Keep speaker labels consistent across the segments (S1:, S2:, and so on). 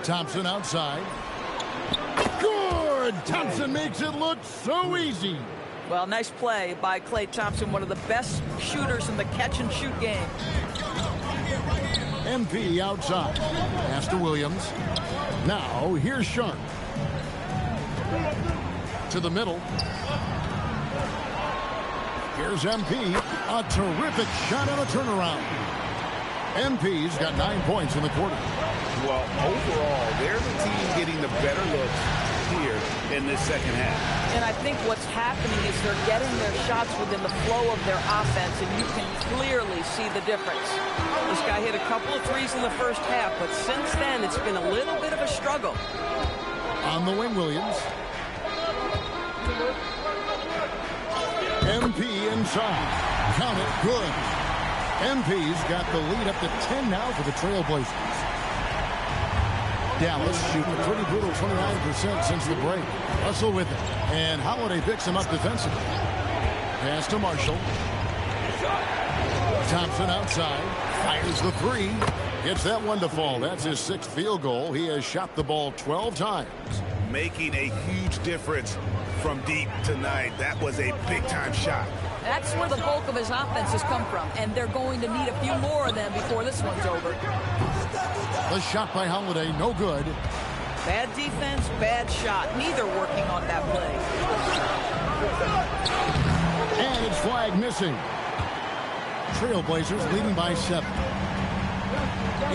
S1: Thompson outside. Good! Thompson makes it look so easy.
S2: Well, nice play by Klay Thompson, one of the best shooters in the catch-and-shoot game.
S1: MP outside. Pass to Williams. Now, here's Sharp. To the middle. Here's MP. A terrific shot on a turnaround. MP's got 9 points in the quarter.
S3: Well, overall, they're the team getting the better looks here in this second half.
S2: And I think what's happening is they're getting their shots within the flow of their offense, and you can clearly see the difference. This guy hit a couple of threes in the first half, but since then, it's been a little bit of a struggle.
S1: On the wing, Williams. MP inside. Count it. Good. MP's got the lead up to 10 now for the Trailblazers. Dallas shooting a pretty brutal 29% since the break. Russell with it. And Holiday picks him up defensively. Pass to Marshall. Thompson outside. Fires the three. Gets that one to fall. That's his 6th field goal. He has shot the ball 12 times.
S3: Making a huge difference from deep tonight. That was a big-time shot.
S2: That's where the bulk of his offense has come from, and they're going to need a few more of them before this one's over.
S1: The shot by Holiday, no good.
S2: Bad defense, bad shot. Neither working on that play.
S1: And it's flag missing. Trailblazers leading by 7.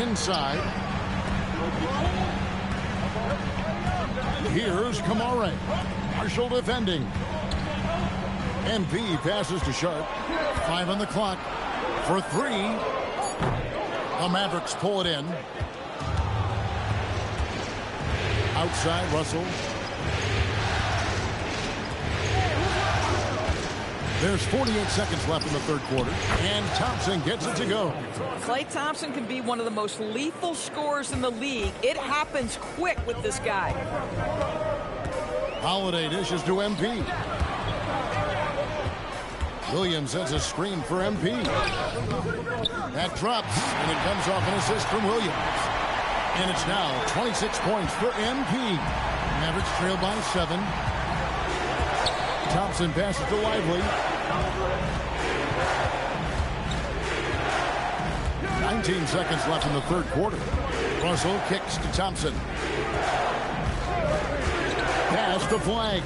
S1: Inside. Here's Kamara. Marshall defending. MP passes to Sharp. 5 on the clock. For 3. The Mavericks pull it in. Outside, Russell. There's 48 seconds left in the third quarter, and Thompson gets it to go.
S2: Klay Thompson can be one of the most lethal scorers in the league. It happens quick with this guy.
S1: Holiday dishes to MP. Williams sends a screen for MP. That drops, and it comes off an assist from Williams. And it's now 26 points for MP. Mavericks trail by 7. Thompson passes to Lively. 19 seconds left in the third quarter. Russell kicks to Thompson. Pass to Flag.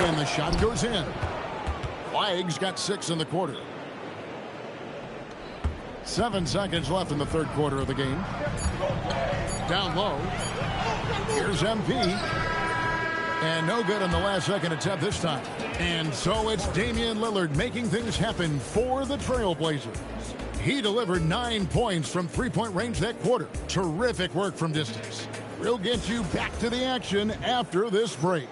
S1: And the shot goes in. Flag's got 6 in the quarter. 7 seconds left in the third quarter of the game. Down low. Here's MP. And no good on the last second attempt this time. And so it's Damian Lillard making things happen for the Trailblazers. He delivered 9 points from three-point range that quarter. Terrific work from distance. We'll get you back to the action after this break.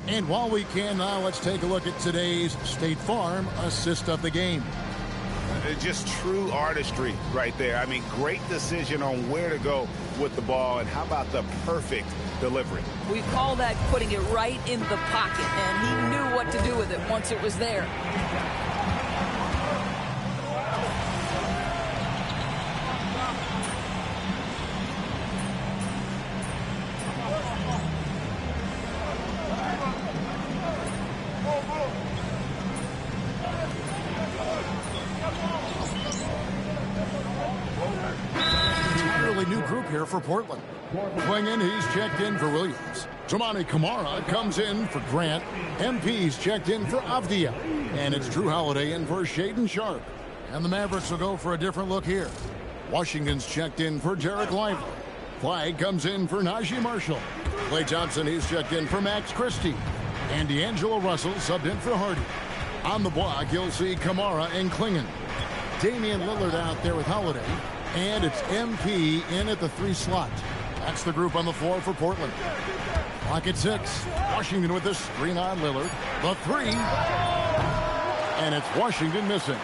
S1: And while we can now, let's take a look at today's State Farm assist of the game.
S3: Just true artistry right there. I mean, great decision on where to go with the ball, and how about the perfect delivery?
S2: We call that putting it right in the pocket, and he knew what to do with it once it was there.
S1: Here for Portland. Swinging, he's checked in for Williams. Toumani Camara comes in for Grant. MP's checked in for Avdia. And it's Drew Holiday in for Shaedon Sharp. And the Mavericks will go for a different look here. Washington's checked in for Jarek Lively. Flag comes in for Najee Marshall. Klay Thompson, he's checked in for Max Christie. And D'Angelo Russell subbed in for Hardy. On the block, you'll see Camara and Klingon. Damian Lillard out there with Holiday. And it's MP in at the 3 slot. That's the group on the floor for Portland. Clock at 6. Washington with the screen on Lillard. The 3. And it's Washington missing.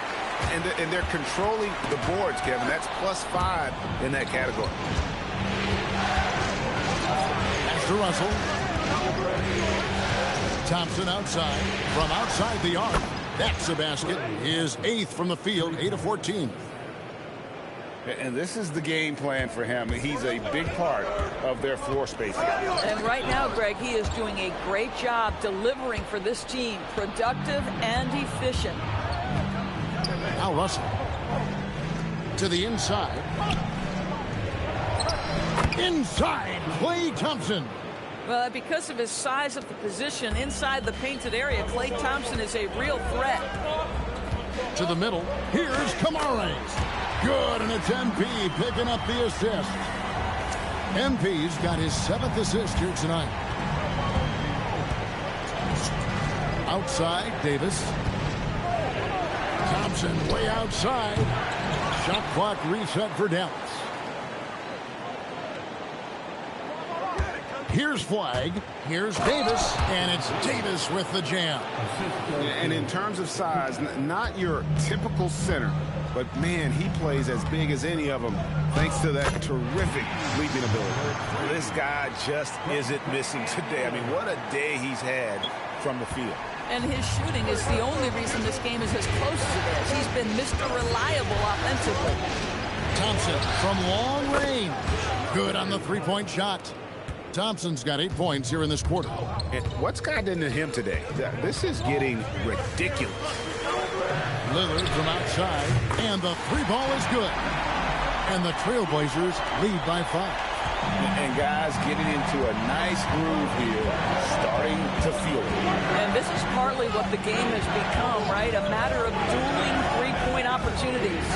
S3: And they're controlling the boards, Kevin. That's +5 in that category.
S1: That's to Russell. Thompson outside, from outside the arc. That's a basket. His 8th from the field, 8 of 14.
S3: And this is the game plan for him. He's a big part of their floor spacing.
S2: And right now, Greg, he is doing a great job delivering for this team. Productive and efficient.
S1: Now Russell. To the inside. Inside, Klay Thompson.
S2: Well, because of his size of the position inside the painted area, Klay Thompson is a real threat.
S1: To the middle. Here's Kamara. Good, and it's MP picking up the assist. MP's got his 7th assist here tonight. Outside, Davis. Thompson way outside. Shot clock reset for Dallas. Here's Flag. Here's Davis. And it's Davis with the jam.
S3: And in terms of size, not your typical center. But, man, he plays as big as any of them thanks to that terrific leaping ability. This guy just isn't missing today. I mean, what a day he's had from the field.
S2: And his shooting is the only reason this game is as close as it is. He's been Mr. Reliable offensively.
S1: Thompson from long range. Good on the three-point shot. Thompson's got 8 points here in this quarter.
S3: And what's gotten into him today? This is getting ridiculous.
S1: Lillard from outside, and the 3-ball is good. And the Trailblazers lead by 5.
S3: And guys getting into a nice groove here, starting to feel it.
S2: And this is partly what the game has become, right? A matter of dueling three-point opportunities.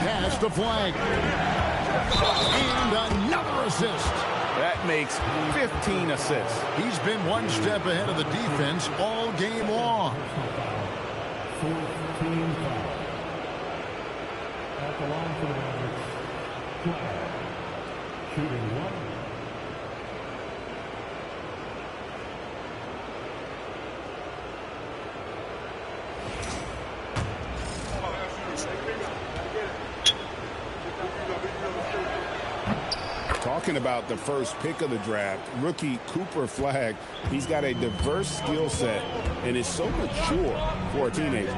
S1: Pass to Flag. And another assist.
S3: That makes 15 assists.
S1: He's been one step ahead of the defense all game long.
S4: 14 at the line for the Mavericks. Shooting 1.
S3: Talking about the first pick of the draft, rookie Cooper Flag, he's got a diverse skill set and is so mature for a teenager.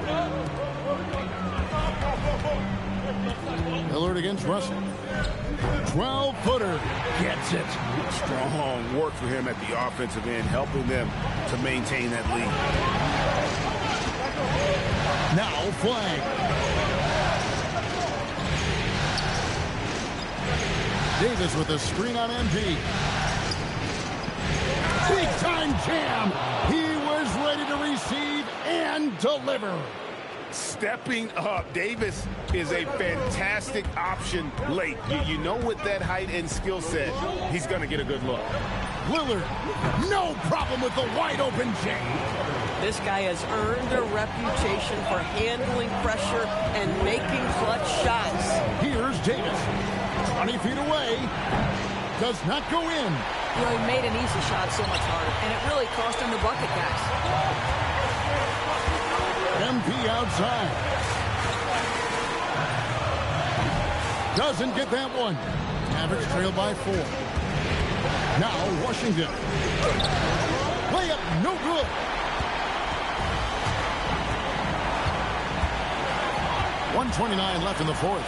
S1: Lillard against Russell. 12-footer gets it.
S3: Strong work for him at the offensive end, helping them to maintain that lead.
S1: Now Flag. Davis with a screen on MP. Big-time jam. He was ready to receive and deliver.
S3: Stepping up. Davis is a fantastic option late. You know, with that height and skill set, he's going to get a good look.
S1: Lillard, no problem with the wide-open jam.
S2: This guy has earned a reputation for handling pressure and making clutch shots.
S1: Here's Davis. 20 feet away. Does not go in.
S2: You know, he made an easy shot so much harder, and it really cost him the bucket, guys.
S1: MP outside. Doesn't get that one. Mavericks trail by 4. Now Washington. Layup no good. .129 left in the 4th.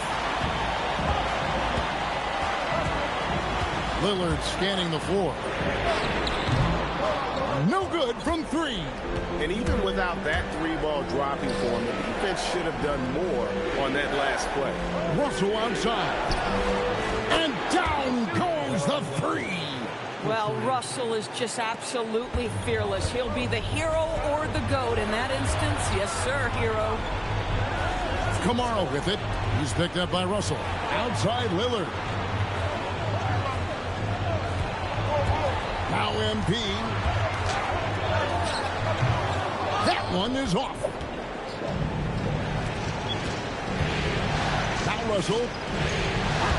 S1: Lillard scanning the floor. No good from 3.
S3: And even without that 3-ball dropping for him, the defense should have done more on that last play.
S1: Russell outside. And down goes the 3.
S2: Well, Russell is just absolutely fearless. He'll be the hero or the GOAT in that instance. Yes, sir, hero.
S1: Kamara with it. He's picked up by Russell. Outside Lillard. Now MP. That one is off. Now Russell.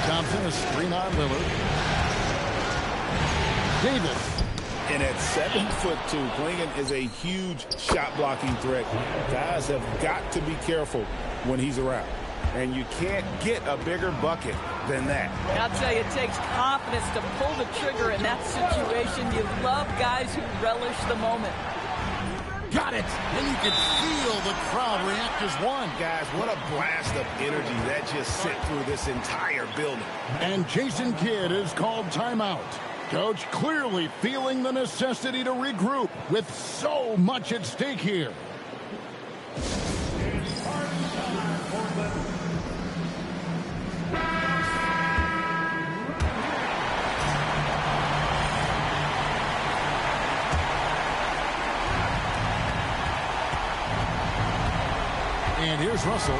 S1: Thompson, a screen on Lillard. Davis.
S3: And at 7'2", Klingon is a huge shot-blocking threat. Guys have got to be careful when he's around. And you can't get a bigger bucket than that.
S2: I'll tell you, it takes confidence to pull the trigger in that situation. You love guys who relish the moment.
S1: it. And you can feel the crowd react as one.
S3: Guys, what a blast of energy that just sent through this entire building.
S1: And Jason Kidd is called timeout. Coach clearly feeling the necessity to regroup with so much at stake here. And here's Russell.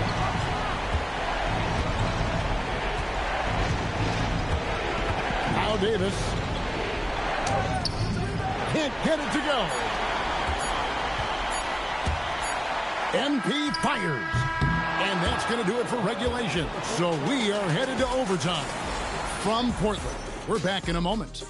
S1: Now Davis. Can't get it to go. MP fires. And that's going to do it for regulation. So we are headed to overtime. From Portland, we're back in a moment.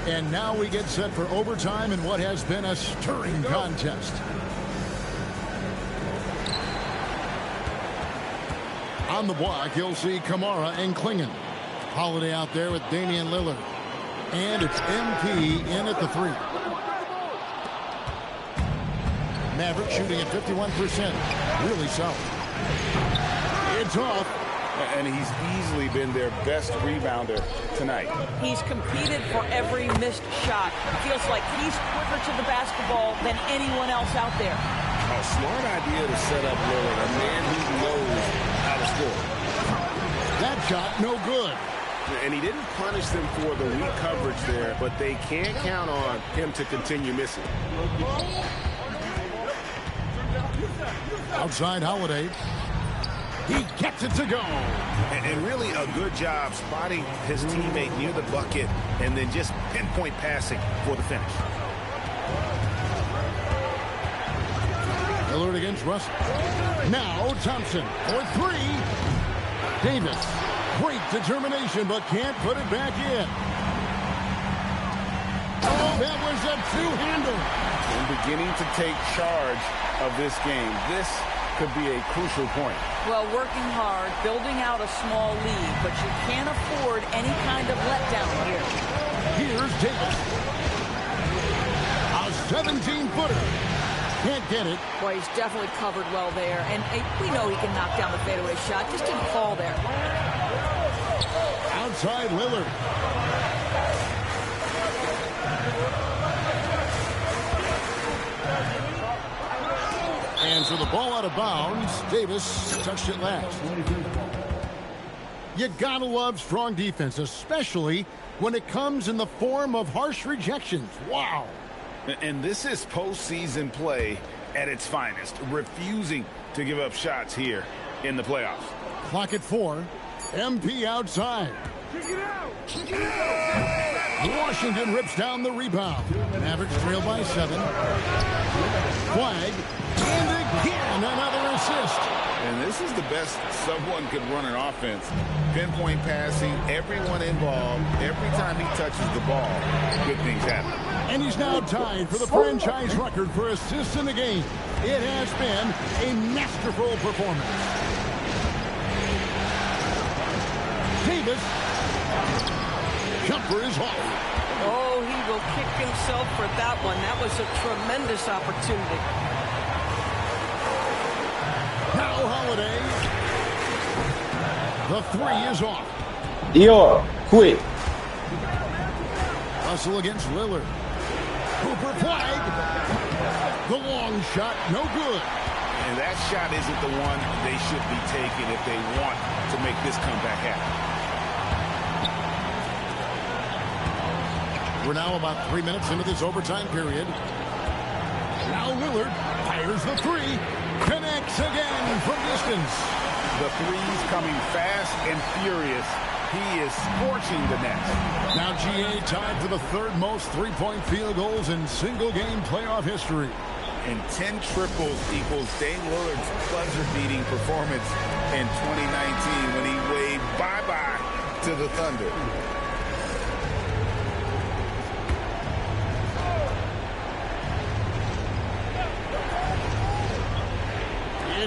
S1: And now we get set for overtime in what has been a stirring contest. On the block, you'll see Kamara and Klingen. Holiday out there with Damian Lillard. And it's MP in at the 3. Maverick shooting at 51%. Really solid. It's off.
S3: And he's easily been their best rebounder tonight.
S2: He's competed for every missed shot. Feels like he's quicker to the basketball than anyone else out there.
S3: A smart idea to set up Lillard, a man who knows how to score.
S1: That shot, no good.
S3: And he didn't punish them for the weak coverage there, but they can't count on him to continue missing.
S1: Outside Holiday. He gets it to go.
S3: And really a good job spotting his teammate near the bucket and then just pinpoint passing for the finish.
S1: Lillard against Russell. Now Thompson for 3. Davis. Great determination, but can't put it back in. Oh, that was a two-hander.
S3: And beginning to take charge of this game. This could be a crucial point.
S2: Well, working hard, building out a small lead, but you can't afford any kind of letdown here.
S1: Here's Davis. A 17-footer. Can't get it.
S2: Boy, he's definitely covered well there. And we know he can knock down the fadeaway shot. Just didn't fall there.
S1: Outside Lillard. And so the ball out of bounds. Davis touched it last. You gotta love strong defense, especially when it comes in the form of harsh rejections. Wow.
S3: And this is postseason play at its finest, refusing to give up shots here in the playoffs.
S1: Clock at 4. MP outside. Washington rips down the rebound. Mavericks trail by 7. Flag. And again, another assist.
S3: And this is the best someone could run an offense. Pinpoint passing, everyone involved. Every time he touches the ball, good things happen.
S1: And he's now tied for the franchise record for assists in the game. It has been a masterful performance. Davis. Jumper is off.
S2: Oh, he will kick himself for that one. That was a tremendous opportunity.
S1: Now Holiday. The 3 is off.
S5: Dior, quick.
S1: Russell against Lillard. Cooper flag. The long shot, no good.
S3: And that shot isn't the one they should be taking if they want to make this comeback happen.
S1: We're now about 3 minutes into this overtime period. Now Lillard fires the 3. Connects again from distance.
S3: The threes coming fast and furious. He is scorching the net.
S1: Now GA tied for the 3rd most three-point field goals in single-game playoff history.
S3: And 10 triples equals Dame Lillard's buzzer-beating performance in 2019 when he waved bye-bye to the Thunder.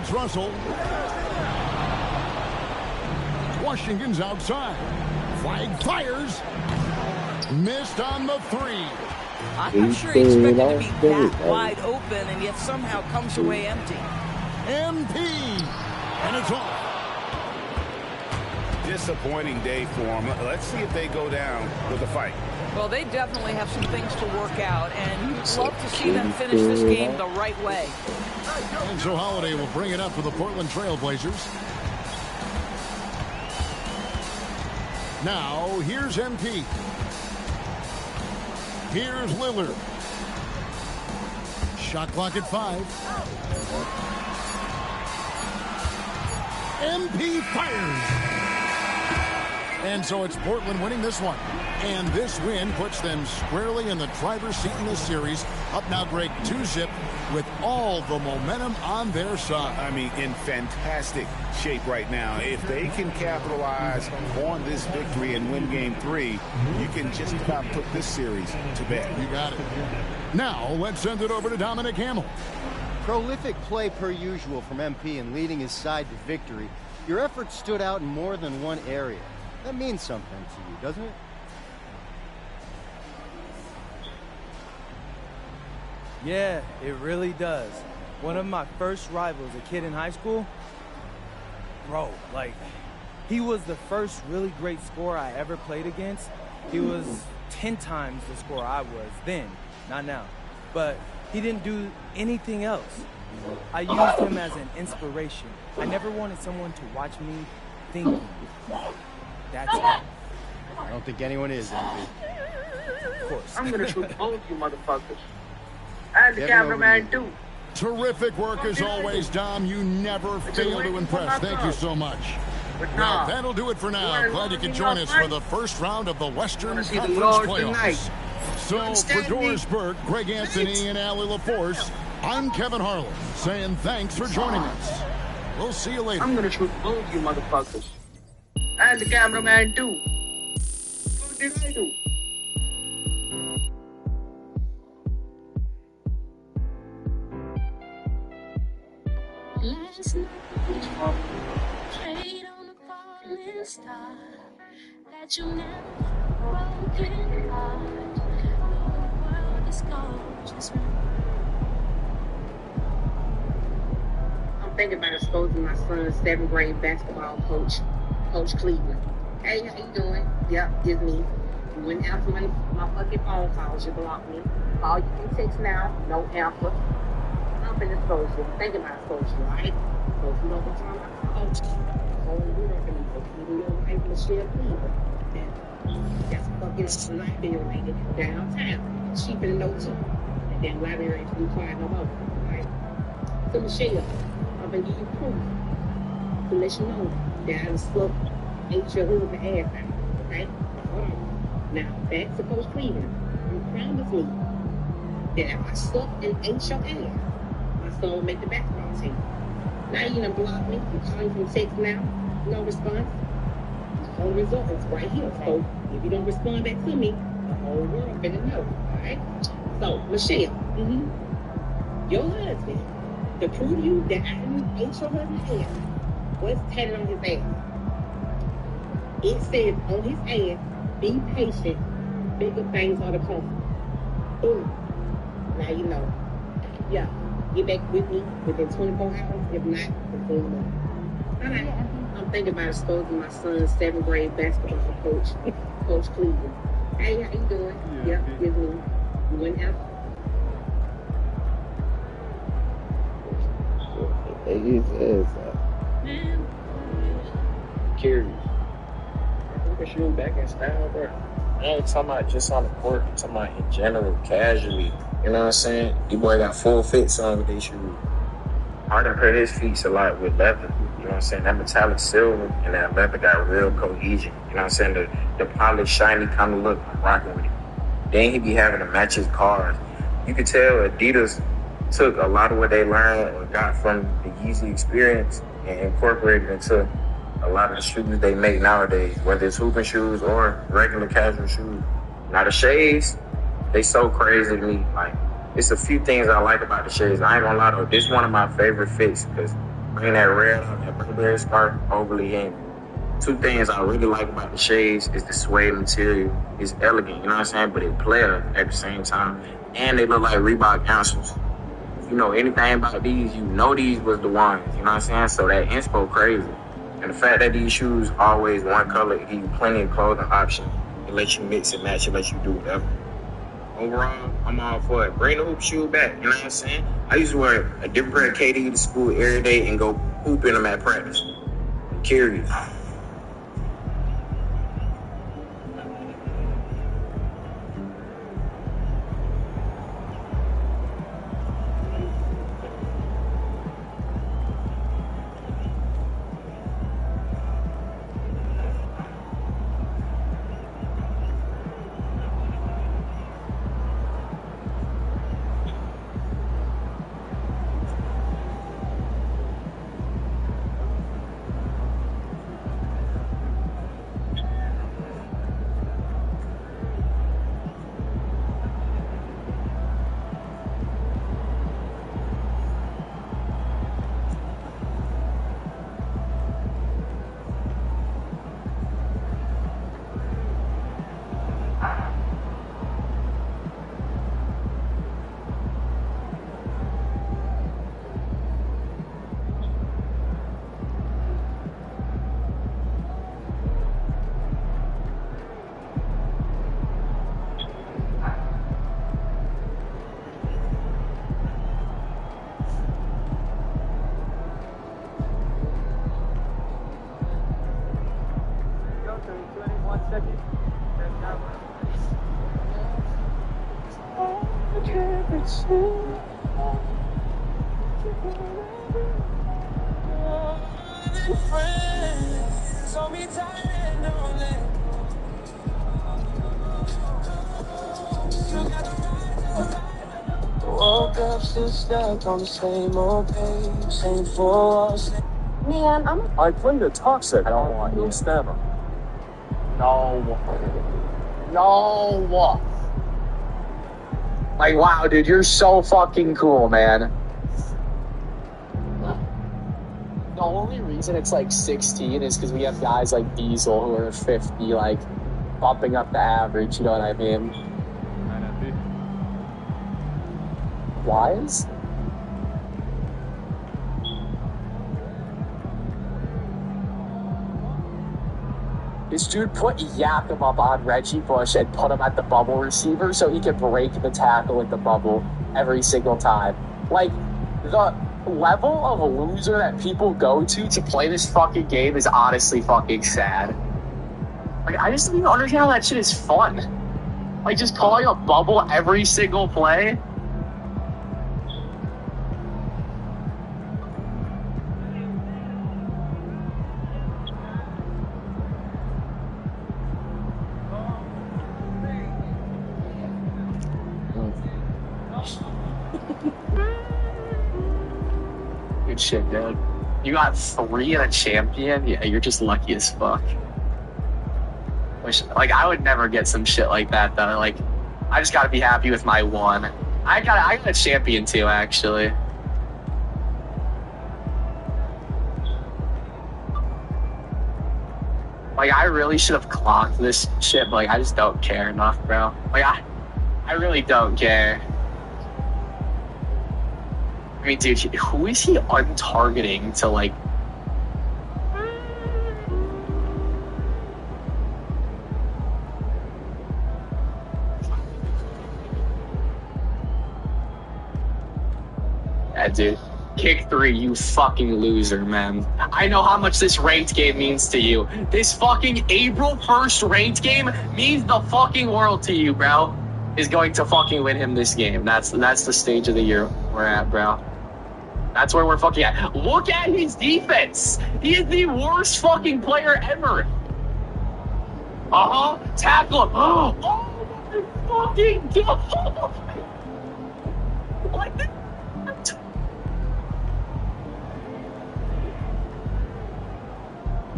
S1: It's Russell. Washington's outside. Flag fires. Missed on the three.
S2: I'm not sure he expected to be that wide open and yet somehow comes away empty.
S1: MP. And it's off.
S3: Disappointing day for them. Let's see if they go down with a fight.
S2: Well, they definitely have some things to work out, and you'd love to see them finish this game the right way.
S1: And so Holiday will bring it up for the Portland Trail Blazers. Now, here's MP. Here's Lillard. Shot clock at 5. MP fires. And so it's Portland winning this one. And this win puts them squarely in the driver's seat in this series. Up now, Greg, 2-zip with all the momentum on their side.
S3: I mean, in fantastic shape right now. If they can capitalize on this victory and win game 3, you can just about put this series to bed.
S1: You got it. Now, let's send it over to Dominic Hamill.
S6: Prolific play per usual from MP in leading his side to victory. Your efforts stood out in more than one area. That means something to you, doesn't it?
S7: Yeah, it really does. One of my first rivals, a kid in high school, bro, like, he was the first really great scorer I ever played against. He was 10 times the scorer I was then, not now. But he didn't do anything else. I used him as an inspiration. I never wanted someone to watch me thinking. That's it.
S6: I don't think anyone is, MP.
S7: Of course.
S8: I'm gonna shoot both you motherfuckers. As the cameraman do.
S1: Terrific work as always, Dom. You never fail to impress. Thank you so much. Well, that'll do it for now. Glad you could join us for the first round of the Western Conference playoffs. So for Doris Burke, Greg Anthony, and Allie LaForce, I'm Kevin Harlan saying thanks for joining us. We'll see you later.
S8: I'm gonna shoot both you motherfuckers. As the cameraman do. What did I do?
S9: Last night, trade on a falling star that you never broken heart. The world is gone, just
S8: I'm thinking about exposing my son's 7th grade basketball coach, Coach Cleveland. Hey, how you doing? Yep, it's me. You wouldn't answer my fucking phone calls. You blocked me. All you can text now, no answer. I'm finna expose you. I'm thinking about exposing you, right? So if you don't become my coach, so we're not gonna go even your wife, Michelle Cleveland. And that's fucking library downtown. She finna know too. And then library ain't too quiet no more, right? So Michelle, I'm gonna give you proof to let you know that I done slept, ate your husband ass out, okay? Hold on. Now, back to Coach Cleveland. You promised me that if I slept and ate your ass, my son will make the basketball team. Now you done blocked me. You calling from text now. No response. The whole result is right here. So if you don't respond back to me, the whole world better know. Alright? So, Michelle, your husband, to prove to you that I didn't ate your husband's ass, what's tatted on his ass? It says on his ass, be patient, bigger things are to come. Boom. Now you know. Yeah. Get back with me within 24 hours. If not, it's going on. All right. I'm thinking about exposing my son's 7th grade basketball coach, Coach Cleveland. Hey, how you doing? Yep, it's me. You wouldn't have.
S10: Curious. Look at you back in style, bro. I ain't talking about just on the court. I'm talking about in general, casually. You know what I'm saying? You boy got full fits on with these shoes. Harden hurt his feet a lot with leather. You know what I'm saying? That metallic silver and that leather got real cohesion. You know what I'm saying? The polished, shiny kind of look, I'm rocking with it. Then he be having to match his cars. You could tell Adidas took a lot of what they learned or got from the Yeezy experience and incorporated into a lot of the shoes they make nowadays, whether it's hooping shoes or regular casual shoes. Now the shades, they so crazy to me. Like, it's a few things I like about the shades. I ain't gonna lie though, this is one of my favorite fits because Bring that red out, that Burberry scarf, overly in. Two things I really like about the shades is the suede material. It's elegant, you know what I'm saying? But it player at the same time. And they look like Reebok answers. If you know anything about these, you know these was the ones, you know what I'm saying? So that inspo crazy. And the fact that these shoes always one color, it give you plenty of clothing options. It lets you mix and match, it lets you do whatever. Overall, I'm all for it. Bring the hoop shoe back, you know what I'm saying? I used to wear a different pair of KD to school every day and go hoop in them at practice. I'm curious.
S11: Man, I played a toxic. I don't want you stammer. No. Like, wow, dude, you're so fucking cool, man. The only reason it's like 16 is because we have guys like Diesel who are 50, like, bumping up the average, you know what I mean? Wise? This dude put Yakum up on Reggie Bush and put him at the bubble receiver so he could break the tackle at the bubble every single time. Like, the level of a loser that people go to play this fucking game is honestly fucking sad. Like, I just don't even understand how that shit is fun. Like, just calling a bubble every single play. Good shit, dude. You got 3 and a champion? Yeah, you're just lucky as fuck. Like, I would never get some shit like that, though. Like, I just gotta be happy with my 1. I got a champion, too, actually. Like, I really should have clocked this shit, but, like, I just don't care enough, bro. Like, I really don't care. I mean, dude, who is he untargeting to, like... Yeah, dude. Kick 3, you fucking loser, man. I know how much this ranked game means to you. This fucking April 1st ranked game means the fucking world to you, bro. Is going to fucking win him this game. That's the stage of the year we're at, bro. That's where we're fucking at. Look at his defense. He is the worst fucking player ever. Tackle him. Oh my fucking god. What the...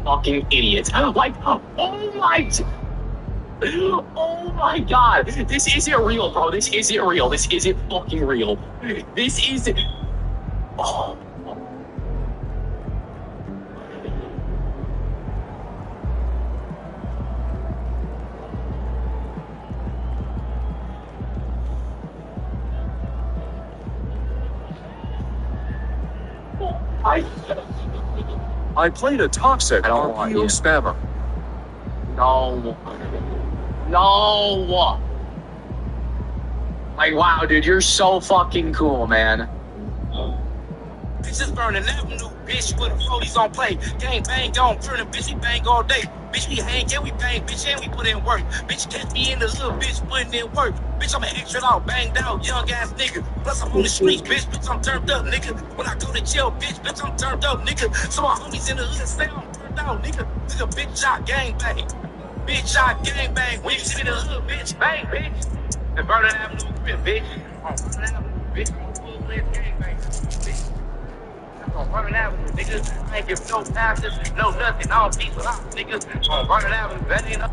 S11: Fucking idiots. Like, oh my god. This isn't real, bro. This isn't real. This isn't fucking real. This isn't... Oh.
S10: I played a toxic RPO spammer.
S11: No. Like, wow, dude, you're so fucking cool, man.
S12: Bitches burning avenue, bitch, with the 40s on play. Gang bang on, turning bitch, we bang all day. Bitch, we hang, yeah, we bang, bitch, and we put in work. Bitch, catch me in the little bitch, putting in work. Bitch, I'm an extra out, banged out, young ass nigga. Plus, I'm on the streets, bitch, I'm turned up, nigga. When I go to jail, bitch, I'm turned up, nigga. So my homies in the hood say I'm turned out, nigga. Nigga, bitch, shot, gang bang. Bitch, shot, gang bang. When you see me in the hood, bitch, bang, bitch. The Vernon Avenue crib, bitch. On Vernon Avenue, bitch. On Woodlands, gang bang, bitch. On Vernon Avenue, niggas. I ain't give no passes, no nothing. I don't beat with ops, niggas. On Vernon Avenue, that ain't up.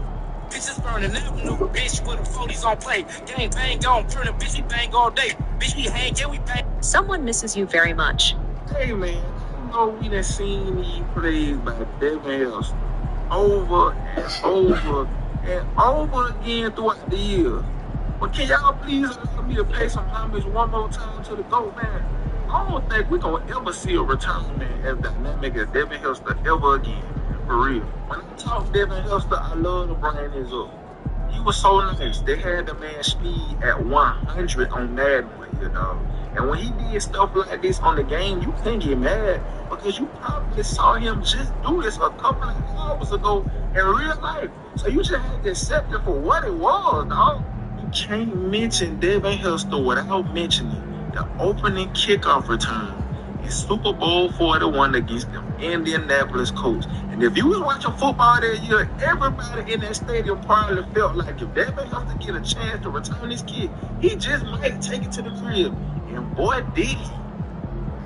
S12: Bitches Vernon Avenue, bitch, with the 40s on play. Gang bang on, turning bitch, we bang all day. Bitch, we hang, yeah, we bang.
S13: Someone misses you very much.
S10: Hey, man, you know we done seen these plays by Devin Hills over and over again throughout the year. But can y'all please allow me to pay some homage one more time to the GOAT, man? I don't think we're going to ever see a return, man, as dynamic as Devin Hilster ever again. For real. When I talk Devin Hilster, I love to bring this up. He was so nice. They had the man speed at 100 on Madden with you, dog. And when he did stuff like this on the game, you can't get mad because you probably saw him just do this a couple of hours ago in real life. So you just had to accept it for what it was, dog. You can't mention Devin Hilster without mentioning the opening kickoff return in Super Bowl 41 against the Indianapolis Colts. And if you was watching football that year, everybody in that stadium probably felt like if Devin Hilster get a chance to return this kick, he just might take it to the crib. And boy, did he.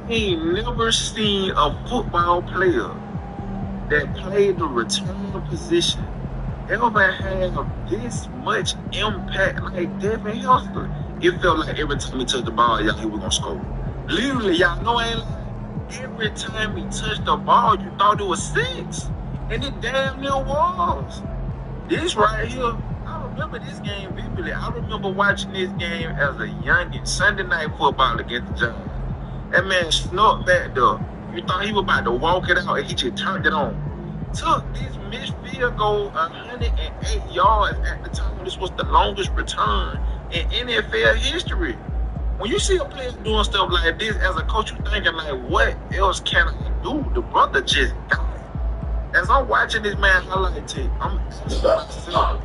S10: He ain't never seen a football player that played the return position ever have this much impact like Devin Hilster. It felt like every time he touched the ball, y'all, he was going to score. Literally, y'all know I ain't lying. Every time he touched the ball, you thought it was 6. And it damn near was. This right here, I remember this game vividly. I remember watching this game as a youngin', Sunday night football against the Giants. That man snuck back there. You thought he was about to walk it out, and he just turned it on. Took this missed field goal 108 yards at the time. This was the longest return in NFL history. When you see a player doing stuff like this, as a coach, you thinking like, what else can I do? The brother just got it. As I'm watching this man highlight tape, I'm asking myself,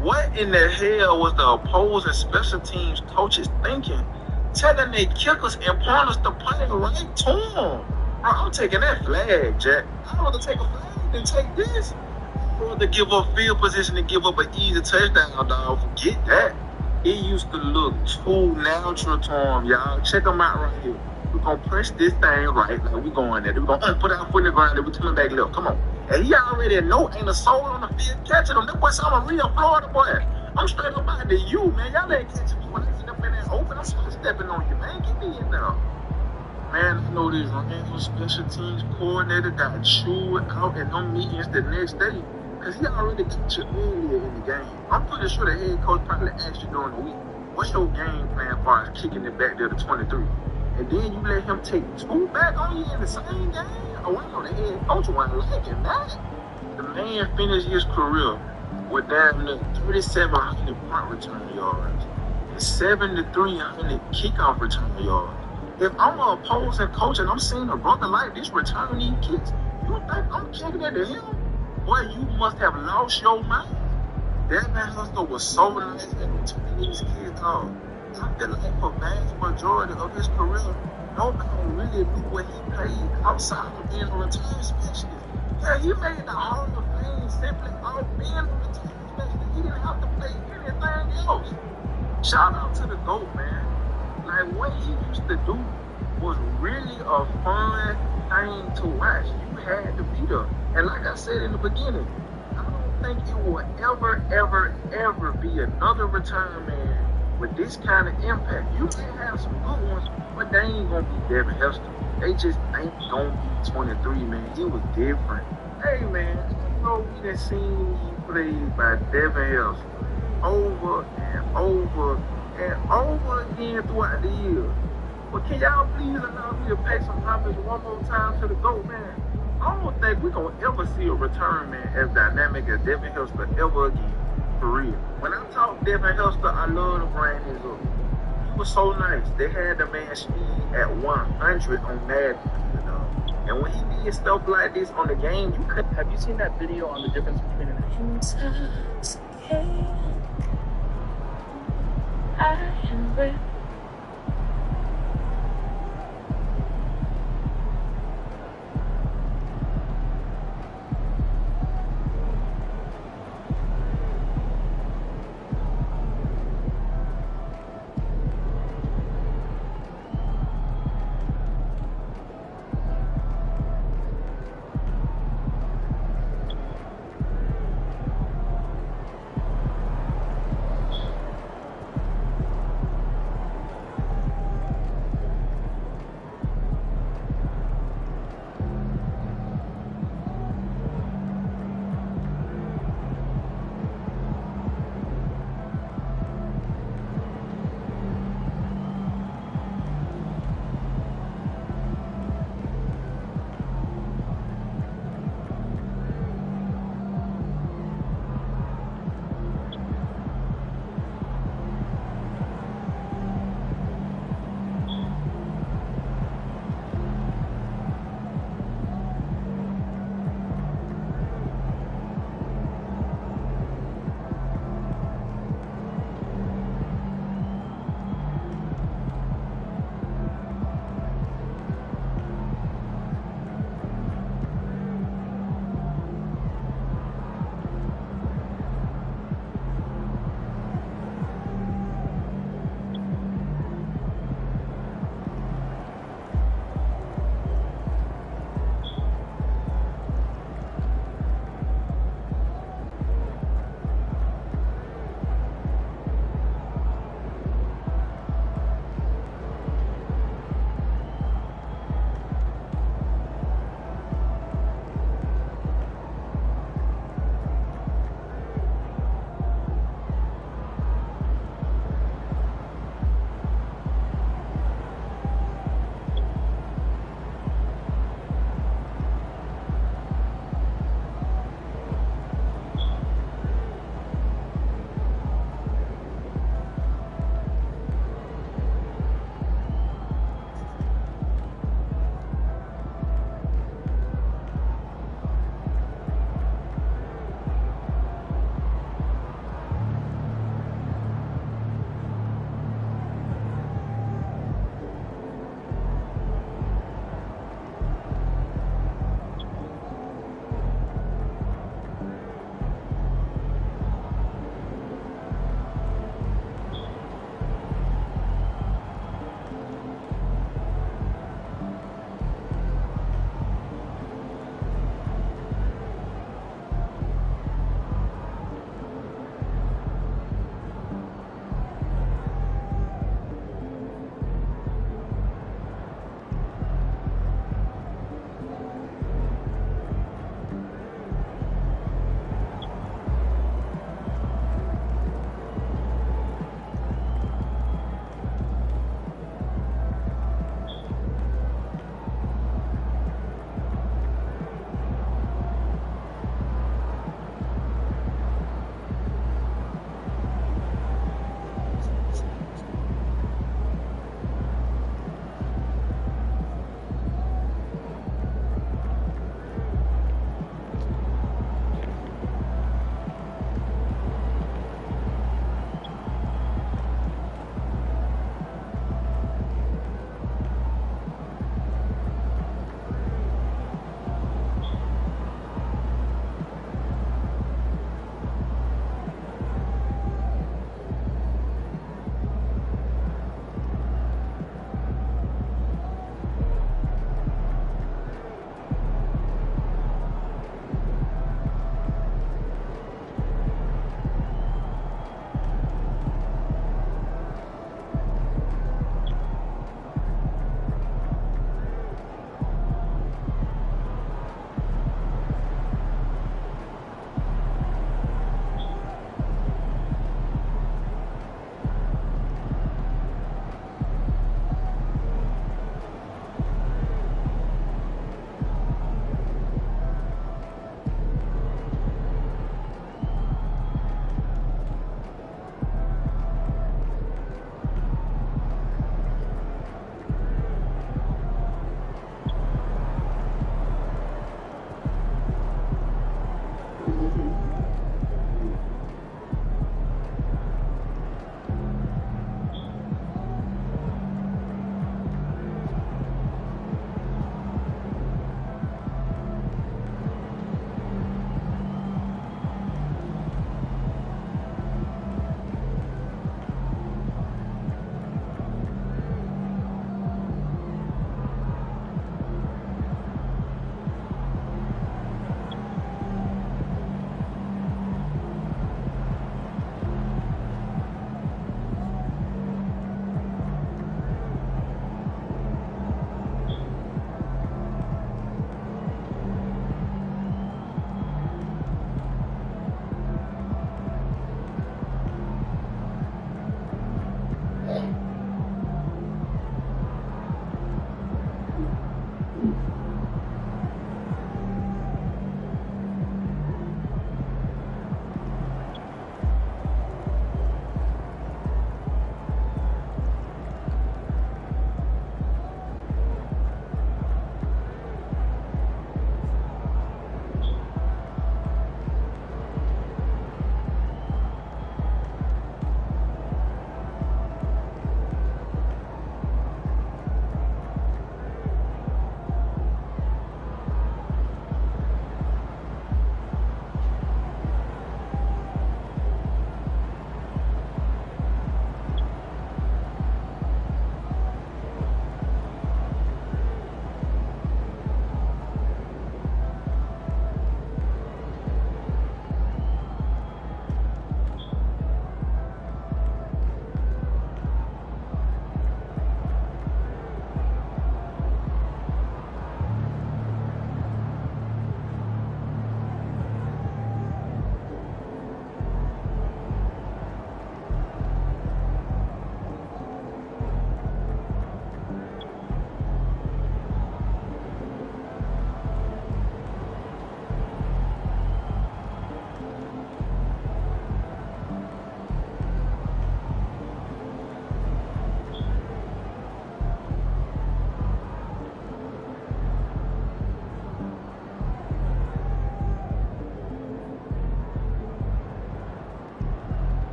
S10: what in the hell was the opposing special teams coaches thinking, telling their kickers and pointers to play right to them? Bro, I'm taking that flag, Jack. I'd rather take a flag than take this. I'd rather give up field position and give up an easy touchdown, dog. Forget that. It used to look too natural to him, y'all. Check him out right here. We're going to punch this thing right. Like, we going there. We're going to put our foot in the ground and we're coming back left. Come on. And he already know ain't a soul on the field catching him. That boy said I'm a real Florida boy. I'm straight up out to you, man. Y'all ain't catching me when I sit up in that open. I'm stepping on you, man. Get me in there. Man, I know this Rams special teams coordinator got chewed out in them meetings the next day. Because he already got you earlier in the game. I'm pretty sure the head coach probably asked you during the week, what's your game plan for us kicking it back there to 23? And then you let him take 2 back on you in the same game? Oh, I know the head coach wasn't liking that. The man finished his career with damn near 3,700 punt return yards and 7,300 kickoff return yards. If I'm an opposing coach and I'm seeing a brother like this return these kicks, you think I'm kicking it to him? Boy, you must have lost your mind. Devin Hilster was so nice at returning these kids, dog. I feel like for vast majority of his career, nobody really knew what he played outside of being a return specialist. Yeah, he made the Hall of Fame simply off being a return specialist. He didn't have to play anything else. Shout out to the GOAT, man. Like, what he used to do was really a fun thing to watch. You had to be there. And like I said in the beginning, I don't think it will ever be another return man with this kind of impact. You may have some good ones, but they ain't going to be Devin Hilster. They just ain't going to be 23, man. It was different. Hey, man, you know we done seen these plays by Devin Hilster over and over and over again throughout the year.
S12: But can y'all please allow me to pay some homage one more time to the GOAT, man? I don't think we're going to ever see a return, man, as dynamic as Devin Hester ever again. For real. When I talk Devin Hester, I love to bring his up. He was so nice. They had the man speed at 100 on Madden, you know. And when he did stuff like this on the game, you couldn't.
S14: Have you seen that video on the difference between an
S9: I am